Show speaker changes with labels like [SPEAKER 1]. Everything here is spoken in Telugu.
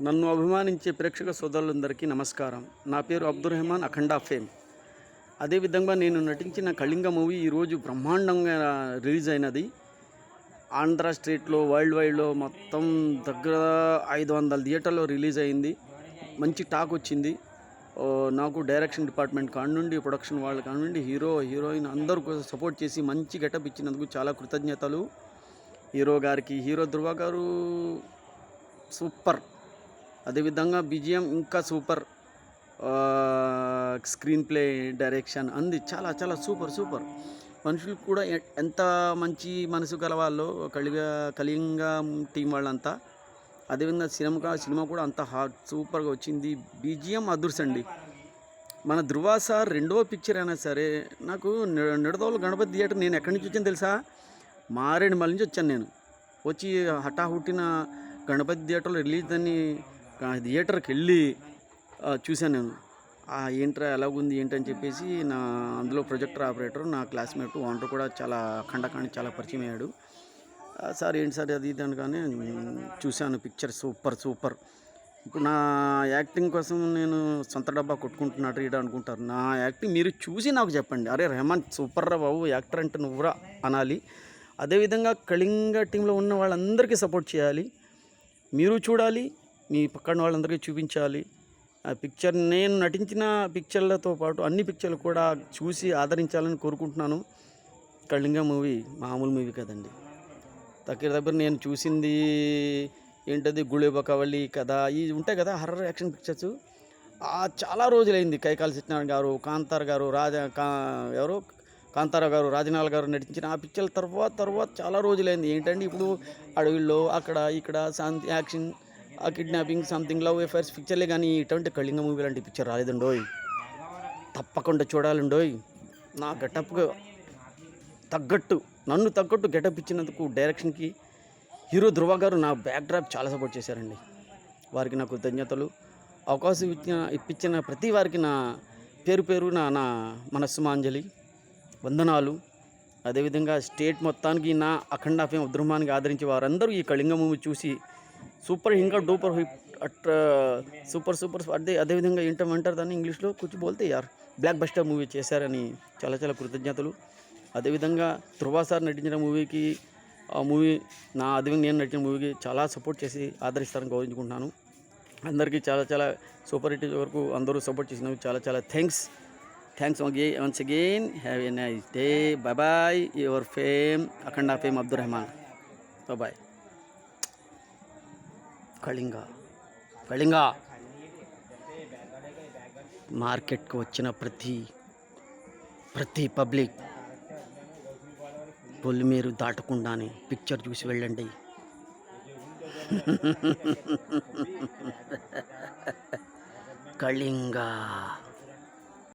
[SPEAKER 1] నన్ను అభిమానించే ప్రేక్షక సోదరులందరికీ నమస్కారం. నా పేరు అబ్దుర్ రెహమాన్, అఖండ ఫేమ్. అదేవిధంగా నేను నటించిన కళింగ మూవీ ఈరోజు బ్రహ్మాండంగా రిలీజ్ అయినది. ఆంధ్ర స్టేట్లో, వరల్డ్ వైడ్లో మొత్తం దగ్గర 500 థియేటర్లో రిలీజ్ అయింది. మంచి టాక్ వచ్చింది. నాకు డైరెక్షన్ డిపార్ట్మెంట్ కాడ నుండి, ప్రొడక్షన్ వాళ్ళ కాడ నుండి, హీరోయిన్ అందరూ సపోర్ట్ చేసి మంచి గెటప్ ఇచ్చినందుకు చాలా కృతజ్ఞతలు హీరో గారికి. హీరో ధృవ గారు సూపర్. అదేవిధంగా బీజిఎం ఇంకా సూపర్. స్క్రీన్ ప్లే, డైరెక్షన్ అంది చాలా చాలా సూపర్. మనుషులు కూడా ఎంత మంచి మనసు గలవాళ్ళో కళింగ టీం వాళ్ళంతా. అదేవిధంగా సినిమా కూడా అంత సూపర్గా వచ్చింది. బీజిఎం అదుర్సండి. మన ధృవ సార్ రెండవ పిక్చర్ అయినా సరే, నాకు నిడదవోలు గణపతి థియేటర్ నేను ఎక్కడి నుంచి వచ్చాను తెలుసా? మారేడుమల్లి నుంచి వచ్చాను. నేను వచ్చి హఠాహుట్టిన గణపతి థియేటర్లో రిలీజ్ అని థియేటర్కి వెళ్ళి చూశాను. నేను ఏంట్రా ఎలాగుంది ఏంటని చెప్పేసి అందులో ప్రొజెక్టర్ ఆపరేటర్ నా క్లాస్మేట్ ఓనర్ కూడా చాలా ఖండకాన్ని చాలా పరిచయం అయ్యాడు. సార్ ఏంటి సార్ అది ఇది అనగానే చూశాను. Picture super. ఇప్పుడు నా యాక్టింగ్ కోసం నేను సొంత డబ్బా కొట్టుకుంటున్నాడు రీడ అనుకుంటారు. నా యాక్టింగ్ మీరు చూసి నాకు చెప్పండి, అరే రెహమాన్ సూపర్ రా బాబు, యాక్టర్ అంటే నువ్వురా అనాలి. అదేవిధంగా కళింగ టీంలో ఉన్న వాళ్ళందరికీ సపోర్ట్ చేయాలి. మీరు చూడాలి, మీ పక్కన వాళ్ళందరికీ చూపించాలి. ఆ పిక్చర్ నేను నటించిన పిక్చర్లతో పాటు అన్ని పిక్చర్లు కూడా చూసి ఆదరించాలని కోరుకుంటున్నాను. కళింగ మూవీ మామూలు మూవీ కదండి. దగ్గర నేను చూసింది ఏంటది, గుళిబకవళి కథ, ఇవి ఉంటాయి కదా హర్రర్ యాక్షన్ పిక్చర్స్. చాలా రోజులైంది. కైకాల సత్యనారాయణ గారు, కాంతార్ గారు, కాంతారావు గారు, రాజనాల్ గారు నటించిన ఆ పిక్చర్ల తర్వాత చాలా రోజులైంది. ఏంటంటే ఇప్పుడు అడవిలో అక్కడ ఇక్కడ action, kidnapping, something love affairs పిక్చర్లే. కానీ ఇటువంటి కళింగ మూవీ లాంటి పిక్చర్ రాలేదండోయ్. తప్పకుండా చూడాలండోయ్. నా గెటప్గా నన్ను తగ్గట్టు గెటప్ ఇచ్చినందుకు డైరెక్షన్కి హీరో ధృవ గారు నా బ్యాక్ డ్రాప్ చాలా సపోర్ట్ చేశారండి. వారికి నా కృతజ్ఞతలు. అవకాశం ఇప్పించిన ప్రతి వారికి నా పేరున నా మనస్సుమాంజలి వందనాలు. అదేవిధంగా స్టేట్ మొత్తానికి నా అఖండ ఫేమ్ అబ్దుర్ రెహమాన్కి ఆదరించి వారందరూ ఈ కళింగ మూవీ చూసి సూపర్ ఇంకా డూపర్ హిట్ సూపర్ అదేవిధంగా ఏంటంటారు దాన్ని ఇంగ్లీష్లో కూర్చు బోల్తే యార్ బ్లాక్ బస్టర్ మూవీ చేశారని చాలా చాలా కృతజ్ఞతలు. అదేవిధంగా ధృవ సార్ నటించిన మూవీకి అదేవిధంగా నేను నటించిన మూవీకి చాలా సపోర్ట్ చేసి ఆదరిస్తారని గౌరవించుకుంటున్నాను. అందరికీ చాలా చాలా సూపర్ హిట్ వరకు అందరూ సపోర్ట్ చేసినందుకు చాలా చాలా thanks once again. Have a nice day. Bye. Your fame, Akhanda Fame Abdur Rahman. Bye. Kalinga మార్కెట్కి వచ్చిన ప్రతి పబ్లిక్ పొలిమేరు దాటకుండానే పిక్చర్ చూసి వెళ్ళండి. కళింగ.